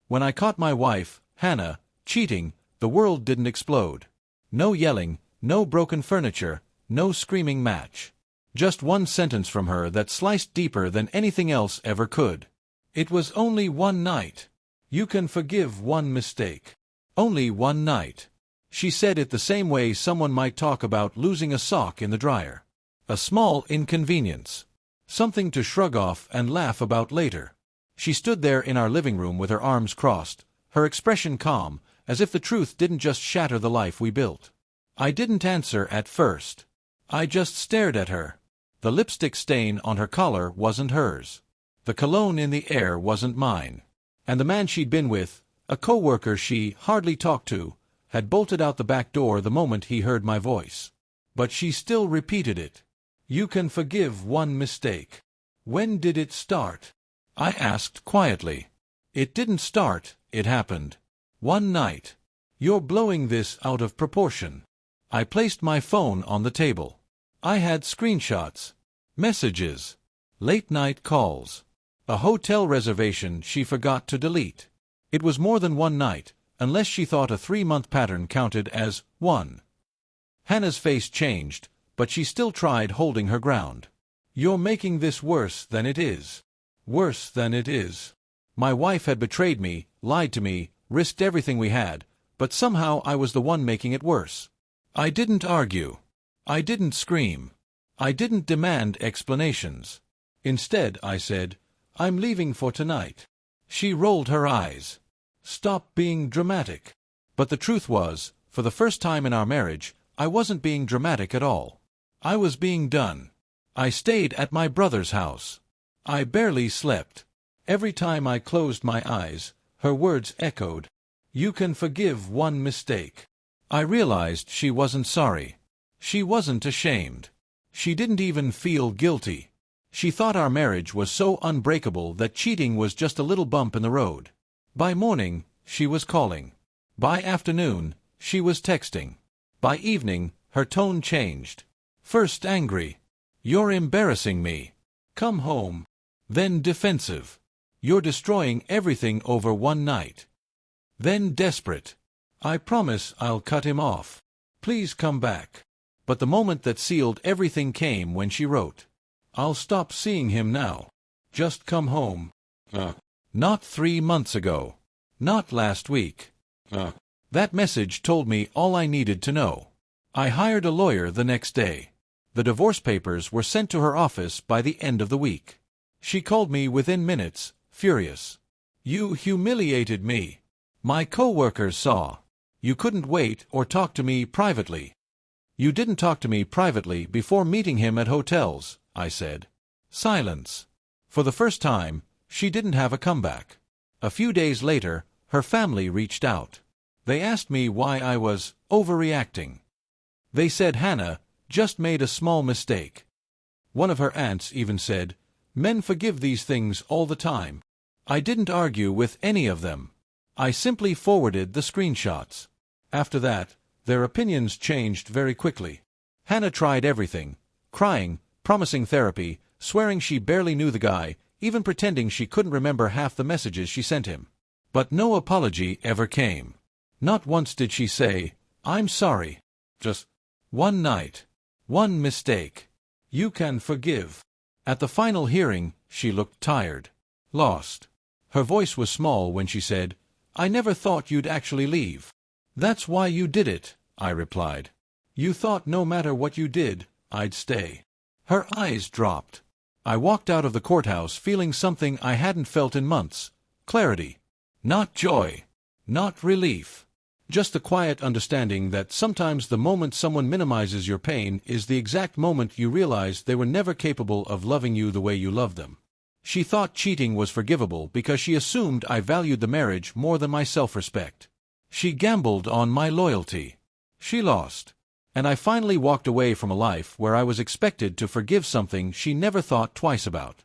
When I caught my wife, Hannah, cheating, the world didn't explode. No yelling, no broken furniture, no screaming match. Just one sentence from her that sliced deeper than anything else ever could. It was only one night. You can forgive one mistake. Only one night. She said it the same way someone might talk about losing a sock in the dryer. A small inconvenience. Something to shrug off and laugh about later. She stood there in our living room with her arms crossed, her expression calm, as if the truth didn't just shatter the life we built. I didn't answer at first. I just stared at her. The lipstick stain on her collar wasn't hers. The cologne in the air wasn't mine. And the man she'd been with, a co-worker she hardly talked to, had bolted out the back door the moment he heard my voice. But she still repeated it. You can forgive one mistake. When did it start? I asked quietly. It didn't start, it happened. One night. You're blowing this out of proportion. I placed my phone on the table. I had screenshots, messages, late-night calls, a hotel reservation she forgot to delete. It was more than one night, unless she thought a 3-month pattern counted as one. Hannah's face changed, but she still tried holding her ground. You're making this worse than it is. Worse than it is. My wife had betrayed me, lied to me, risked everything we had, but somehow I was the one making it worse. I didn't argue. I didn't scream. I didn't demand explanations. Instead, I said, I'm leaving for tonight. She rolled her eyes. Stop being dramatic. But the truth was, for the first time in our marriage, I wasn't being dramatic at all. I was being done. I stayed at my brother's house. I barely slept. Every time I closed my eyes, her words echoed. You can forgive one mistake. I realized she wasn't sorry. She wasn't ashamed. She didn't even feel guilty. She thought our marriage was so unbreakable that cheating was just a little bump in the road. By morning, she was calling. By afternoon, she was texting. By evening, her tone changed. First angry. You're embarrassing me. Come home. Then defensive. You're destroying everything over one night. Then desperate. I promise I'll cut him off. Please come back. But the moment that sealed everything came when she wrote, I'll stop seeing him now. Just come home. Not 3 months ago. Not last week. That message told me all I needed to know. I hired a lawyer the next day. The divorce papers were sent to her office by the end of the week. She called me within minutes, furious. You humiliated me. My co-workers saw. You couldn't wait or talk to me privately. You didn't talk to me privately before meeting him at hotels, I said. Silence. For the first time, she didn't have a comeback. A few days later, her family reached out. They asked me why I was overreacting. They said Hannah just made a small mistake. One of her aunts even said, men forgive these things all the time. I didn't argue with any of them. I simply forwarded the screenshots. After that, their opinions changed very quickly. Hannah tried everything, crying, promising therapy, swearing she barely knew the guy, even pretending she couldn't remember half the messages she sent him. But no apology ever came. Not once did she say, I'm sorry. Just one night. One mistake. You can forgive. At the final hearing, she looked tired. Lost. Her voice was small when she said, I never thought you'd actually leave. That's why you did it, I replied. You thought no matter what you did, I'd stay. Her eyes dropped. I walked out of the courthouse feeling something I hadn't felt in months. Clarity. Not joy. Not relief. Just the quiet understanding that sometimes the moment someone minimizes your pain is the exact moment you realize they were never capable of loving you the way you loved them. She thought cheating was forgivable because she assumed I valued the marriage more than my self-respect. She gambled on my loyalty. She lost. And I finally walked away from a life where I was expected to forgive something she never thought twice about.